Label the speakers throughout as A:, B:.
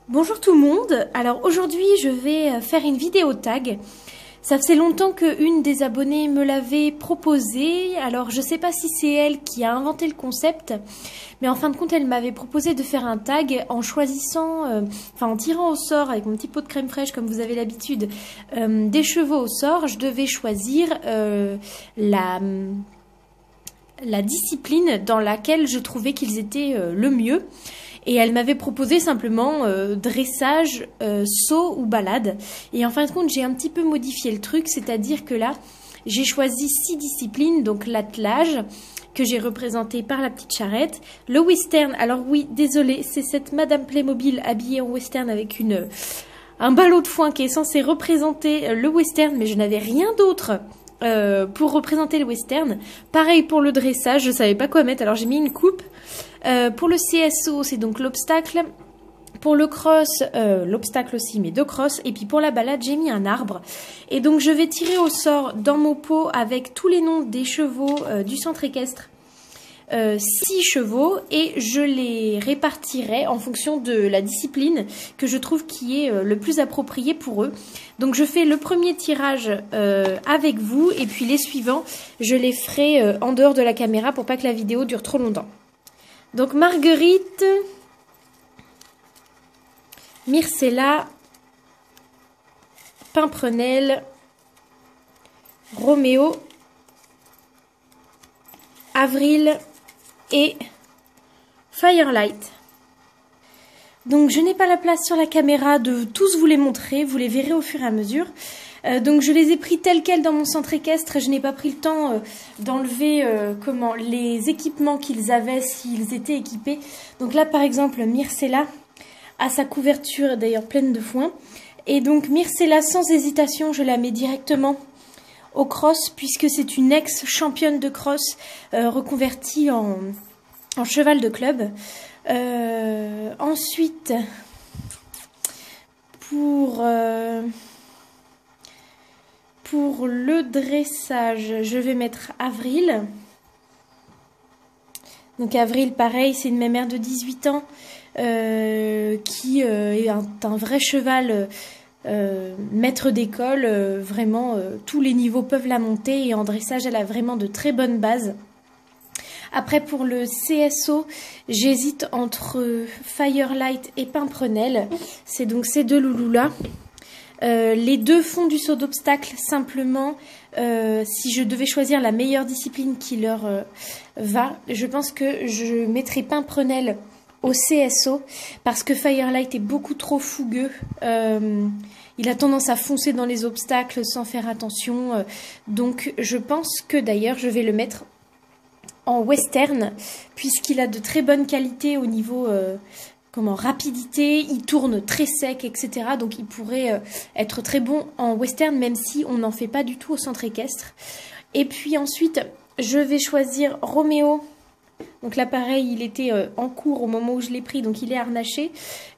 A: Bonjour tout le monde, alors aujourd'hui je vais faire une vidéo tag. Ça faisait longtemps qu'une des abonnées me l'avait proposé, alors je sais pas si c'est elle qui a inventé le concept, mais en fin de compte elle m'avait proposé de faire un tag en choisissant, en tirant au sort avec mon petit pot de crème fraîche comme vous avez l'habitude, des chevaux au sort. Je devais choisir la discipline dans laquelle je trouvais qu'ils étaient le mieux. Et elle m'avait proposé simplement dressage, saut ou balade. Et en fin de compte, j'ai un petit peu modifié le truc, c'est-à-dire que là, j'ai choisi 6 disciplines, donc l'attelage, que j'ai représenté par la petite charrette, le western, alors oui, désolé, c'est cette Madame Playmobil habillée en western avec un ballot de foin qui est censé représenter le western, mais je n'avais rien d'autre pour représenter le western. Pareil pour le dressage, je savais pas quoi mettre, alors j'ai mis une coupe. Pour le CSO, c'est donc l'obstacle. Pour le cross, l'obstacle aussi, mais 2 crosses. Et puis pour la balade, j'ai mis un arbre. Et donc je vais tirer au sort dans mon pot avec tous les noms des chevaux du centre équestre. 6 chevaux et je les répartirai en fonction de la discipline que je trouve qui est le plus approprié pour eux. Donc je fais le premier tirage avec vous et puis les suivants, je les ferai en dehors de la caméra pour pas que la vidéo dure trop longtemps. Donc Marguerite, Myrcella, Pimprenel, Roméo, Avril et Firelight. Donc je n'ai pas la place sur la caméra de tous vous les montrer, vous les verrez au fur et à mesure. Donc je les ai pris tels quels dans mon centre équestre, je n'ai pas pris le temps d'enlever les équipements qu'ils avaient s'ils étaient équipés. Donc là par exemple Myrcella a sa couverture d'ailleurs pleine de foin. Et donc Myrcella sans hésitation je la mets directement au cross puisque c'est une ex-championne de cross reconvertie en cheval de club. Ensuite pour le dressage, je vais mettre Avril. Donc Avril, pareil, c'est une mémère de 18 ans qui est un vrai cheval maître d'école. Vraiment, tous les niveaux peuvent la monter et en dressage, elle a vraiment de très bonnes bases. Après, pour le CSO, j'hésite entre Firelight et Pimprenel. C'est donc ces deux loulous-là. Les deux font du saut d'obstacle simplement. Si je devais choisir la meilleure discipline qui leur va, je pense que je mettrais Pimprenel au CSO parce que Firelight est beaucoup trop fougueux. Il a tendance à foncer dans les obstacles sans faire attention. Donc je pense que d'ailleurs je vais le mettre en western puisqu'il a de très bonnes qualités au niveau rapidité, il tourne très sec, etc. Donc il pourrait être très bon en western, même si on n'en fait pas du tout au centre équestre. Et puis ensuite, je vais choisir Roméo. Donc là, pareil, il était en cours au moment où je l'ai pris, donc il est harnaché,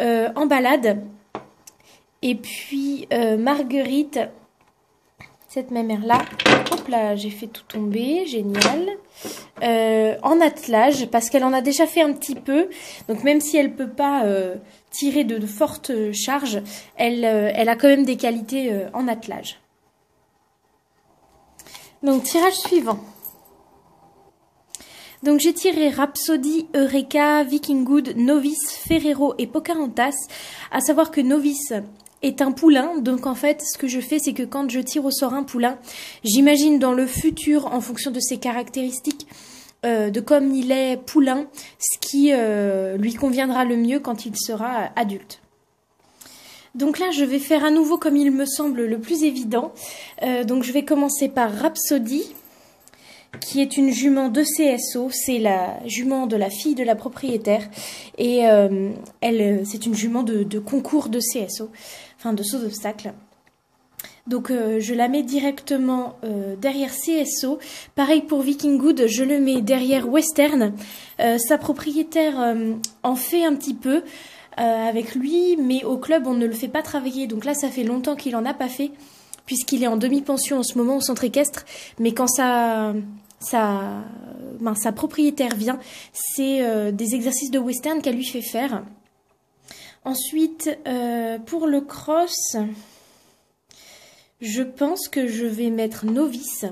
A: en balade. Et puis Marguerite, cette mémère-là, hop là, j'ai fait tout tomber, génial. En attelage, parce qu'elle en a déjà fait un petit peu, donc même si elle peut pas tirer de fortes charges, elle a quand même des qualités en attelage. Donc tirage suivant. Donc j'ai tiré Rhapsody, Eureka, Vikinghood, Novice, Ferrero et Pocahontas, à savoir que Novice est un poulain, donc en fait ce que je fais c'est que quand je tire au sort un poulain, j'imagine dans le futur en fonction de ses caractéristiques, de comme il est poulain, ce qui lui conviendra le mieux quand il sera adulte. Donc là je vais faire à nouveau comme il me semble le plus évident, donc je vais commencer par Rhapsody, qui est une jument de CSO, c'est la jument de la fille de la propriétaire, et c'est une jument de concours de CSO, enfin de saut d'obstacle. Donc je la mets directement derrière CSO. Pareil pour Vikinghood, je le mets derrière Western. Sa propriétaire en fait un petit peu avec lui, mais au club on ne le fait pas travailler. Donc là ça fait longtemps qu'il en a pas fait, puisqu'il est en demi-pension en ce moment au centre équestre. Mais quand sa propriétaire vient, c'est des exercices de western qu'elle lui fait faire. Ensuite, pour le cross, je pense que je vais mettre novice.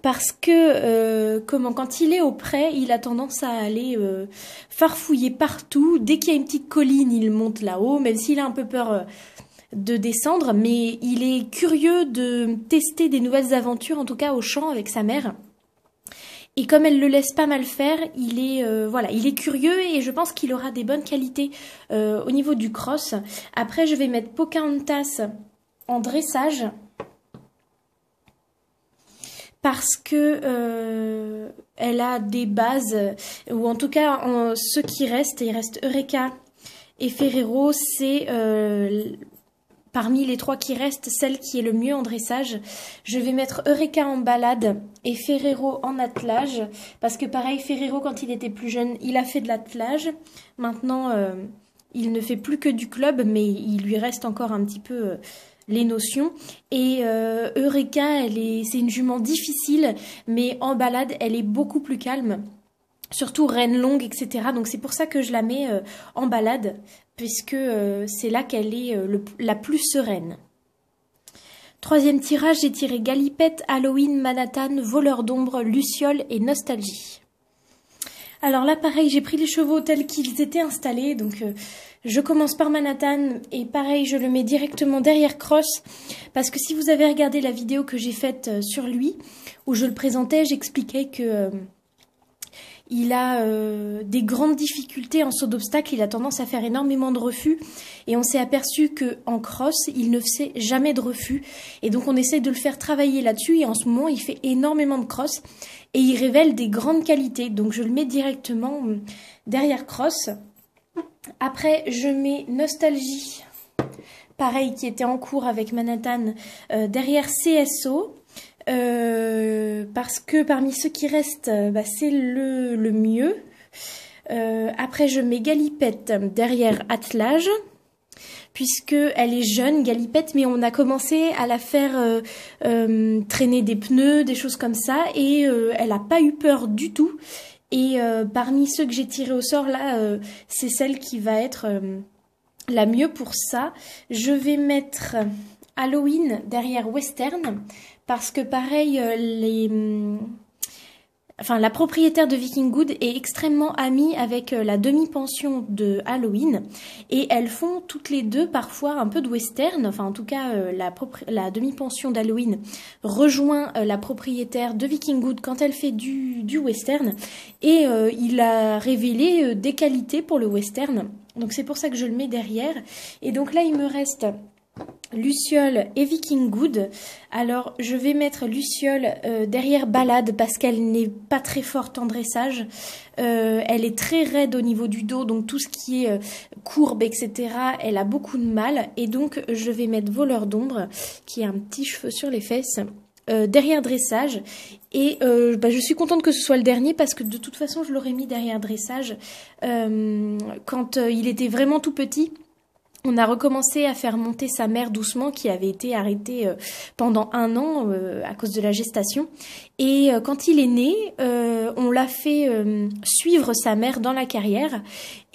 A: Parce que quand il est au pré, il a tendance à aller farfouiller partout. Dès qu'il y a une petite colline, il monte là-haut, même s'il a un peu peur de descendre. Mais il est curieux de tester des nouvelles aventures, en tout cas au champ avec sa mère. Et comme elle le laisse pas mal faire, il est curieux et je pense qu'il aura des bonnes qualités au niveau du cross. Après, je vais mettre Pocahontas en dressage. Parce que elle a des bases, ou en tout cas ceux qui restent, il reste Eureka et Ferrero, c'est parmi les 3 qui restent, celle qui est le mieux en dressage. Je vais mettre Eureka en balade et Ferrero en attelage, parce que pareil, Ferrero quand il était plus jeune, il a fait de l'attelage. Maintenant, il ne fait plus que du club, mais il lui reste encore un petit peu les notions. Et Eureka, c'est une jument difficile, mais en balade, elle est beaucoup plus calme. Surtout reine longue, etc. Donc c'est pour ça que je la mets en balade, puisque c'est là qu'elle est la plus sereine. 3e tirage, j'ai tiré Galipette, Halloween, Manhattan, Voleur d'ombre, Luciole et Nostalgie. Alors là, pareil, j'ai pris les chevaux tels qu'ils étaient installés, donc je commence par Manhattan et pareil, je le mets directement derrière Cross, parce que si vous avez regardé la vidéo que j'ai faite sur lui, où je le présentais, j'expliquais que il a des grandes difficultés en saut d'obstacle, il a tendance à faire énormément de refus et on s'est aperçu qu'en cross, il ne faisait jamais de refus et donc on essaye de le faire travailler là-dessus et en ce moment, il fait énormément de cross et il révèle des grandes qualités. Donc je le mets directement derrière Cross. Après, je mets Nostalgie, pareil, qui était en cours avec Manhattan, derrière CSO. Parce que parmi ceux qui restent, c'est le mieux. Après, je mets Galipette derrière Attelage, puisque elle est jeune, Galipette, mais on a commencé à la faire traîner des pneus, des choses comme ça, et elle n'a pas eu peur du tout. Et parmi ceux que j'ai tirés au sort, là, c'est celle qui va être la mieux pour ça. Je vais mettre Halloween derrière Western, parce que pareil, la propriétaire de Viking Good est extrêmement amie avec la demi-pension de Halloween et elles font toutes les deux parfois un peu de western. Enfin, en tout cas, la demi-pension d'Halloween rejoint la propriétaire de Viking Good quand elle fait du western et il a révélé des qualités pour le western. Donc c'est pour ça que je le mets derrière. Et donc là, il me reste Luciole et Viking Good. Alors je vais mettre Luciole derrière Balade parce qu'elle n'est pas très forte en dressage. Elle est très raide au niveau du dos, donc tout ce qui est courbe, etc. elle a beaucoup de mal. Et donc je vais mettre Voleur d'ombre qui a un petit cheveu sur les fesses derrière dressage. Et je suis contente que ce soit le dernier parce que de toute façon je l'aurais mis derrière dressage quand il était vraiment tout petit. On a recommencé à faire monter sa mère doucement, qui avait été arrêtée pendant 1 an à cause de la gestation. Et quand il est né, on l'a fait suivre sa mère dans la carrière.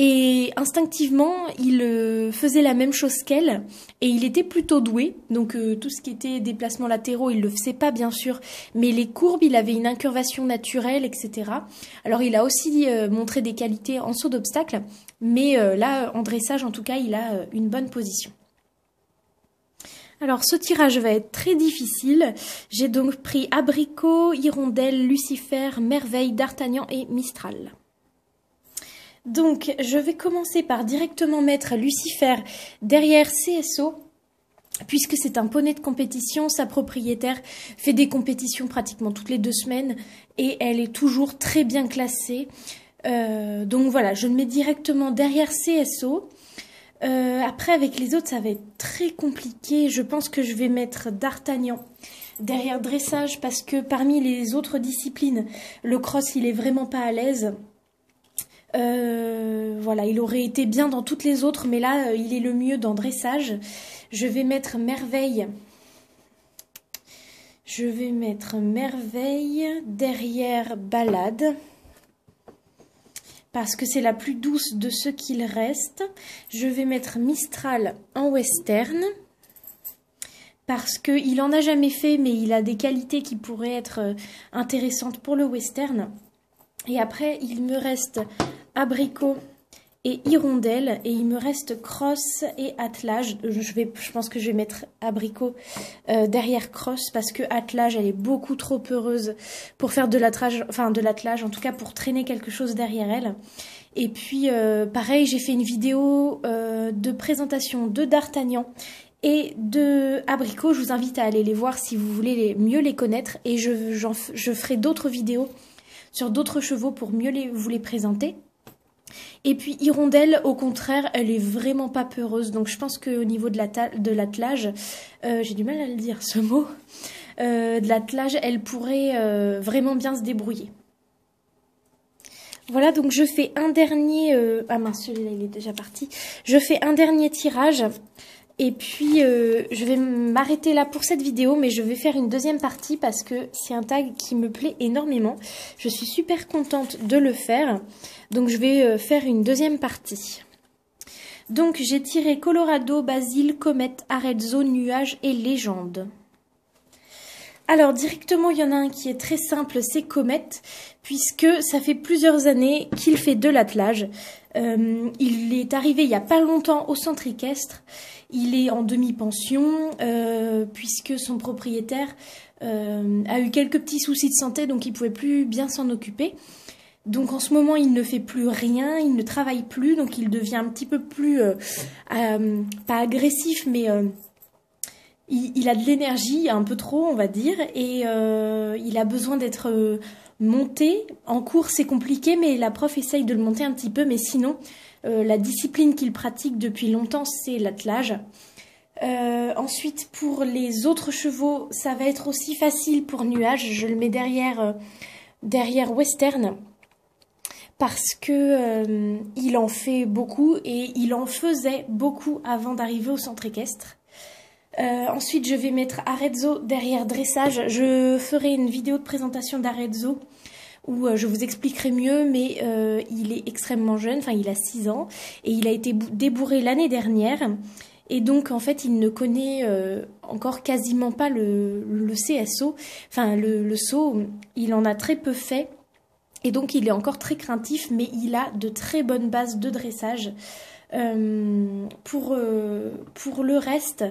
A: Et instinctivement, il faisait la même chose qu'elle. Et il était plutôt doué. Donc tout ce qui était déplacements latéraux, il le faisait pas bien sûr. Mais les courbes, il avait une incurvation naturelle, etc. Alors il a aussi montré des qualités en saut d'obstacle. Mais là, en dressage, en tout cas, il a une bonne position. Alors, ce tirage va être très difficile. J'ai donc pris Abricot, Hirondelle, Lucifer, Merveille, D'Artagnan et Mistral. Donc, je vais commencer par directement mettre Lucifer derrière CSO. Puisque c'est un poney de compétition, sa propriétaire fait des compétitions pratiquement toutes les 2 semaines. Et elle est toujours très bien classée. Donc voilà, je le mets directement derrière CSO. Après, avec les autres, ça va être très compliqué. Je pense que je vais mettre D'Artagnan derrière dressage parce que parmi les autres disciplines, le cross, il est vraiment pas à l'aise. Voilà, il aurait été bien dans toutes les autres, mais là, il est le mieux dans dressage. Je vais mettre Merveille. Je vais mettre Merveille derrière Balade. parce que c'est la plus douce de ceux qu'il reste. Je vais mettre Mistral en western, parce qu'il en a jamais fait, mais il a des qualités qui pourraient être intéressantes pour le western. Et après, il me reste Abricot et Hirondelle, et il me reste Cross et Attelage. Je pense que je vais mettre Abricot derrière Cross, parce que Attelage, elle est beaucoup trop heureuse pour faire de l'attelage, en tout cas pour traîner quelque chose derrière elle. Et puis, pareil, j'ai fait une vidéo de présentation de D'Artagnan et de Abricot. Je vous invite à aller les voir si vous voulez mieux les connaître, et je ferai d'autres vidéos sur d'autres chevaux pour mieux vous les présenter. Et puis Hirondelle, au contraire, elle est vraiment pas peureuse, donc je pense qu'au niveau de l'attelage, j'ai du mal à le dire ce mot, de l'attelage, elle pourrait vraiment bien se débrouiller. Voilà, donc je fais un dernier, ah mince, celui-là il est déjà parti, je fais un dernier tirage. Et puis, je vais m'arrêter là pour cette vidéo, mais je vais faire une deuxième partie parce que c'est un tag qui me plaît énormément. Je suis super contente de le faire, donc je vais faire une deuxième partie. Donc, j'ai tiré Colorado, Basile, Comète, Arezzo, Nuage et Légende. Alors, directement, il y en a un qui est très simple, c'est Comète, puisque ça fait plusieurs années qu'il fait de l'attelage. Il est arrivé il n'y a pas longtemps au centre équestre. Il est en demi-pension, puisque son propriétaire a eu quelques petits soucis de santé, donc il ne pouvait plus bien s'en occuper. Donc en ce moment, il ne fait plus rien, il ne travaille plus, donc il devient un petit peu plus, pas agressif, mais il a de l'énergie, un peu trop, on va dire, et il a besoin d'être monté. En cours, c'est compliqué, mais la prof essaye de le monter un petit peu, mais sinon, la discipline qu'il pratique depuis longtemps, c'est l'attelage. Ensuite, pour les autres chevaux, ça va être aussi facile pour Nuage. Je le mets derrière Western, parce que il en fait beaucoup, et il en faisait beaucoup avant d'arriver au centre équestre. Ensuite, je vais mettre Arezzo derrière Dressage. Je ferai une vidéo de présentation d'Arezzo où je vous expliquerai mieux, mais il est extrêmement jeune, enfin il a 6 ans, et il a été débourré l'année dernière, et donc en fait il ne connaît encore quasiment pas le CSO, enfin le saut, il en a très peu fait, et donc il est encore très craintif, mais il a de très bonnes bases de dressage. Pour le reste,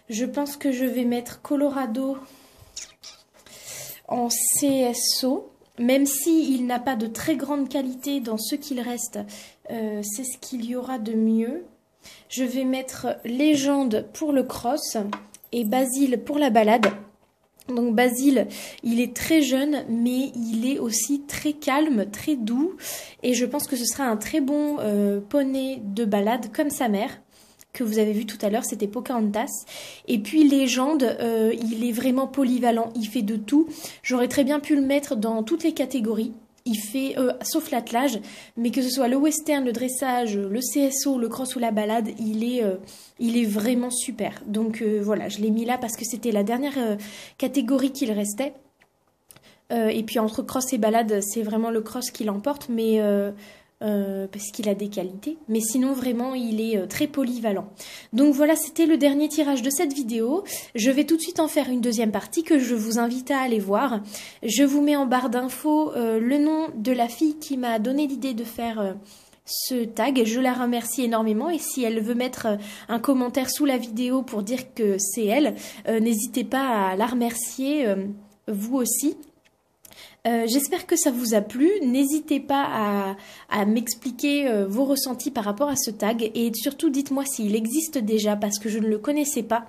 A: je pense que je vais mettre Colorado en CSO, même s'il n'a pas de très grande qualité dans ce qu'il reste, c'est ce qu'il y aura de mieux. Je vais mettre Légende pour le cross et Basile pour la balade. Donc Basile, il est très jeune, mais il est aussi très calme, très doux. Et je pense que ce sera un très bon poney de balade comme sa mère, que vous avez vu tout à l'heure, c'était Pocahontas. Et puis Légende, il est vraiment polyvalent, il fait de tout. J'aurais très bien pu le mettre dans toutes les catégories. Il fait, sauf l'attelage, mais que ce soit le western, le dressage, le CSO, le cross ou la balade, il est vraiment super. Donc voilà, je l'ai mis là parce que c'était la dernière catégorie qu'il restait. Et puis entre cross et balade, c'est vraiment le cross qui l'emporte, mais parce qu'il a des qualités. Mais sinon, vraiment, il est très polyvalent. Donc voilà, c'était le dernier tirage de cette vidéo. Je vais tout de suite en faire une deuxième partie que je vous invite à aller voir. Je vous mets en barre d'infos le nom de la fille qui m'a donné l'idée de faire ce tag. Je la remercie énormément, et si elle veut mettre un commentaire sous la vidéo pour dire que c'est elle, n'hésitez pas à la remercier vous aussi. J'espère que ça vous a plu. N'hésitez pas à m'expliquer vos ressentis par rapport à ce tag, et surtout dites-moi s'il existe déjà parce que je ne le connaissais pas,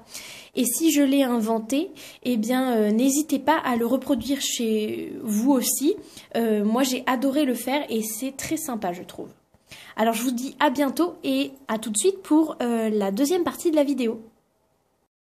A: et si je l'ai inventé, eh bien n'hésitez pas à le reproduire chez vous aussi. Moi j'ai adoré le faire et c'est très sympa, je trouve. Alors je vous dis à bientôt et à tout de suite pour la deuxième partie de la vidéo.